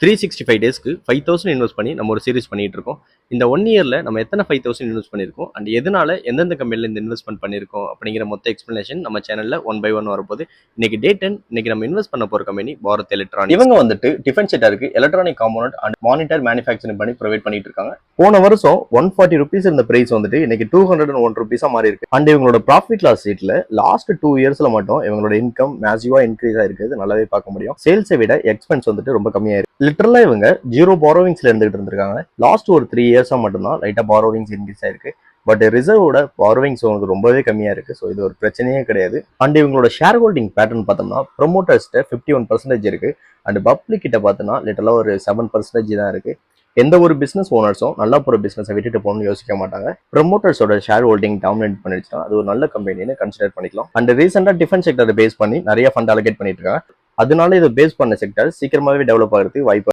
365 டேஸ்க்கு 5000 இன்வெஸ்ட் பண்ணி நம்ம ஒரு சீரிஸ் பண்ணிட்டு இருக்கோம். இந்த 1 இயர்ல நம்ம எத்தனை 5000 இன்வெஸ்ட் பண்ணியிருக்கோம் அண்ட் எதனால எந்தெந்த கம்பெனில இந்த இன்வெஸ்ட்மெண்ட் பண்ணியிருக்கோம் அப்படிங்கிற மொத்த எக்ஸ்பிளனேஷன் நம்ம சேனல்ல ஒன் பை ஒன் வரப்போகுது. இன்னைக்கு டே 10. இன்னைக்கு நம்ம இன்வெஸ்ட் பண்ண போற கம்பெனி பாரத் எலக்ட்ரானிக்ஸ். இவங்க வந்துட்டு டிஃபென்ஸ் செக்டாருக்கு electronic component and monitor manufacturing பண்ணி ப்ரொவைட் பண்ணிட்டு இருக்காங்க. போன வருஷம் 140 rupees இருந்த பிரைஸ் வந்துட்டு இன்னைக்கு 201 rupees மாறி இருக்கு. அண்ட் இவங்களோட ப்ராஃபிட் லாஸ் ஷீட்ல லாஸ்ட் 2 இயர்ஸ்ல மட்டும் இவங்களோட இன்கம் மேசிவா இன்க்ரீஸ் ஆயிருக்கு. நல்லாவே பார்க்க முடியும். சேல்ஸை விட எக்ஸ்பென்ஸ் வந்துட்டு ரொம்ப கம்மியா இருக்கு. லிட்டரலா இவங்க ஜீரோ பாரோவிங்ஸ்ல இருந்துகிட்டு இருந்திருக்காங்க. லாஸ்ட் ஒரு 3 இயர்ஸா மட்டும்தான் லைட்டா பாரோவிங்ஸ் இன்க்ரீஸ் ஆயிருக்கு. பட் ரிசர்வோட பாரோவிங்ஸ் உங்களுக்கு ரொம்பவே கம்மியா இருக்கு. ஸோ இது ஒரு பிரச்சனையே கிடையாது. அண்ட் இவங்களோட ஷேர் ஹோல்டிங் பேட்டர்ன் பார்த்தோம்னா ப்ரொமோட்டர்ஸ்ட 51% இருக்கு. அண்ட் பப்ளிக் கிட்ட பார்த்தோம்னா லிட்டரலா ஒரு 7% தான் இருக்கு. எந்த ஒரு பிசினஸ் ஓனர்ஸும் நல்லா போற பிசினஸை விட்டுட்டு போகணும்னு யோசிக்க மாட்டாங்க. ப்ரொமோட்டர்ஸோட ஷேர் ஹோல்டிங் டாமினேட் பண்ணிடுச்சுன்னா அது ஒரு நல்ல கம்பெனின்னு கன்சிடர் பண்ணிக்கலாம். அண்ட் ரீசெண்டா டிஃபென்ஸ் செக்டரை பேஸ் பண்ணி நிறைய ஃபண்ட் அலோகேட் பண்ணிட்டு இருக்காங்க. அதனால இதை பேஸ் பண்ண செக்டர் சீக்கிரமாவே டெவலப் ஆகிறதுக்கு வாய்ப்பு